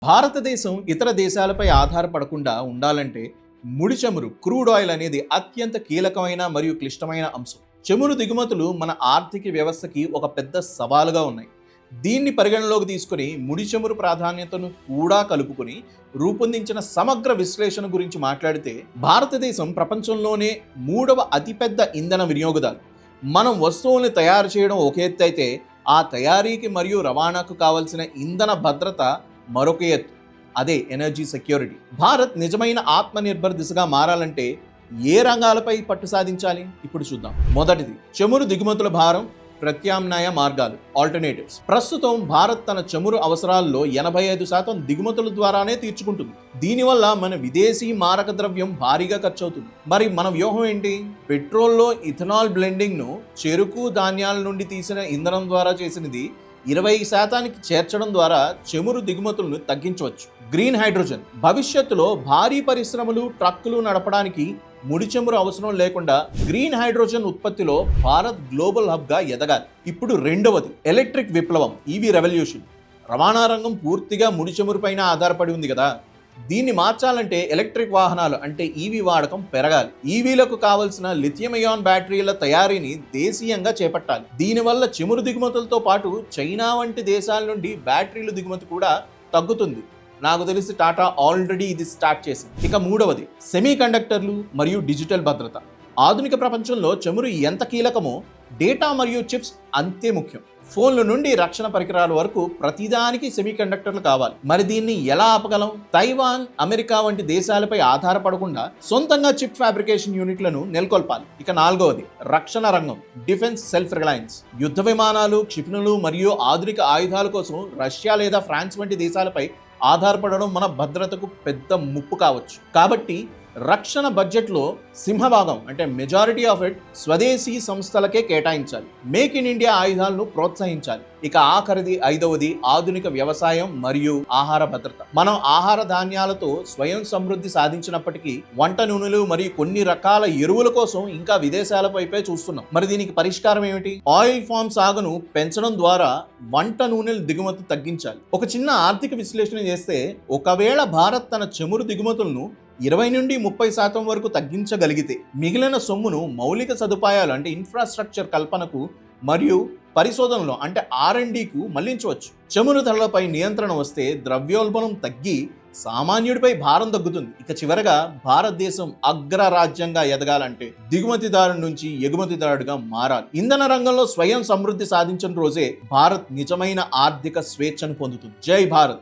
భారతదేశం ఇతర దేశాలపై ఆధారపడకుండా ఉండాలంటే ముడి చమురు క్రూడ్ ఆయిల్ అనేది అత్యంత కీలకమైన మరియు క్లిష్టమైన అంశం. చమురు దిగుమతులు మన ఆర్థిక వ్యవస్థకి ఒక పెద్ద సవాలుగా ఉన్నాయి. దీన్ని పరిగణలోకి తీసుకుని ముడి చమురు ప్రాధాన్యతను కూడా కలుపుకొని రూపొందించిన సమగ్ర విశ్లేషణ గురించి మాట్లాడితే, భారతదేశం ప్రపంచంలోనే 3వ అతిపెద్ద ఇంధన వినియోగదారు. మనం వస్తువుల్ని తయారు చేయడం ఒక ఎత్తు అయితే, ఆ తయారీకి మరియు రవాణాకు కావలసిన ఇంధన భద్రత మరొక ఎత్తు. అదే ఎనర్జీ సెక్యూరిటీ. భారత్ నిజమైన ఆత్మనిర్భర్ దిశగా మారాలంటే ఏ రంగాలపై పట్టు సాధించాలి? ఇప్పుడు చూద్దాం. మొదటిది, చమురు దిగుమతుల భారం, ప్రత్యామ్నాయ మార్గాలు, ఆల్టర్నేటివ్స్. ప్రస్తుతం భారత్ తన చమురు అవసరాల్లో 85% దిగుమతుల ద్వారానే తీర్చుకుంటుంది. దీనివల్ల మన విదేశీ మారక ద్రవ్యం భారీగా ఖర్చు అవుతుంది. మరి మన వ్యూహం ఏంటి? పెట్రోల్లో ఇథనాల్ బ్లెండింగ్ ను చెరుకు ధాన్యాల నుండి తీసిన ఇంధనం ద్వారా చేసినది 20% చేర్చడం ద్వారా చమురు దిగుమతులను తగ్గించవచ్చు. Green hydrogen. భవిష్యత్తులో భారీ పరిశ్రమలు, ట్రక్కులు నడపడానికి ముడి చమురు అవసరం లేకుండా గ్రీన్ హైడ్రోజన్ ఉత్పత్తిలో భారత్ గ్లోబల్ హబ్గా ఎదగాలి. ఇప్పుడు రెండవది, ఎలక్ట్రిక్ విప్లవం, ఈవీ రెవల్యూషన్. రవాణా రంగం పూర్తిగా ముడి చమురు పైన ఆధారపడి ఉంది కదా. దీన్ని మార్చాలంటే ఎలక్ట్రిక్ వాహనాలు అంటే ఈవీ వాడకం పెరగాలి. ఈవీలకు కావలసిన లిథియం అయాన్ బ్యాటరీల తయారీని దేశీయంగా చేపట్టాలి. దీనివల్ల చమురు దిగుమతులతో పాటు చైనా వంటి దేశాల నుండి బ్యాటరీల దిగుమతి కూడా తగ్గుతుంది. నాకు తెలిసి టాటా ఆల్రెడీ ఇది స్టార్ట్ చేసింది. ఇక మూడవది, సెమీ కండక్టర్లు మరియు డిజిటల్ భద్రత. ఆధునిక ప్రపంచంలో చమురు ఎంత కీలకమో డేటా మరియు చిప్స్ అంతే ముఖ్యం. ఫోన్ల నుండి రక్షణ పరికరాల వరకు ప్రతిదానికి సెమీ కండక్టర్లు కావాలి. మరి దీన్ని ఎలా ఆపగలం? తైవాన్, అమెరికా వంటి దేశాలపై ఆధారపడకుండా సొంతంగా చిప్ ఫ్యాబ్రికేషన్ యూనిట్లను నెలకొల్పాలి. ఇక నాలుగవది, రక్షణ రంగం, డిఫెన్స్ సెల్ఫ్ రిలయన్స్. యుద్ధ విమానాలు, క్షిపణులు మరియు ఆధునిక ఆయుధాల కోసం రష్యా లేదా ఫ్రాన్స్ వంటి దేశాలపై ఆధారపడడం మన భద్రతకు పెద్ద ముప్పు కావచ్చు. కాబట్టి రక్షణ బడ్జెట్లో సింహభాగం అంటే మెజారిటీ ఆఫ్ ఇట్ స్వదేశీ సంస్థలకే కేటాయించాలి. మేక్ ఇన్ ఇండియా ఆయుధాలను ప్రోత్సహించాలి. ఇక ఆఖరిది, ఐదవది, ఆధునిక వ్యవసాయం మరియు ఆహార భద్రత. మనం ఆహార ధాన్యాలతో స్వయం సమృద్ధి సాధించినప్పటికీ వంట నూనెలు మరియు కొన్ని రకాల ఎరువుల కోసం ఇంకా విదేశాల వైపే చూస్తున్నాం. మరి దీనికి పరిష్కారం ఏమిటి? ఆయిల్ ఫామ్ సాగును పెంచడం ద్వారా వంట నూనెల దిగుమతి తగ్గించాలి. ఒక చిన్న ఆర్థిక విశ్లేషణ చేస్తే, ఒకవేళ భారత్ తన చమురు దిగుమతులను 20 నుండి 30% వరకు తగ్గించగలిగితే మిగిలిన సొమ్మును మౌలిక సదుపాయాలు అంటే ఇన్ఫ్రాస్ట్రక్చర్ కల్పనకు మరియు పరిశోధనలో అంటే R&Dకు మళ్లించవచ్చు. చమురు ధరలపై నియంత్రణ వస్తే ద్రవ్యోల్బణం తగ్గి సామాన్యుడిపై భారం తగ్గుతుంది. ఇక చివరగా, భారతదేశం అగ్రరాజ్యంగా ఎదగాలంటే దిగుమతిదారు నుంచి ఎగుమతిదారుడిగా మారాలి. ఇంధన రంగంలో స్వయం సమృద్ధి సాధించిన రోజే భారత్ నిజమైన ఆర్థిక స్వేచ్ఛను పొందుతుంది. జై భారత్.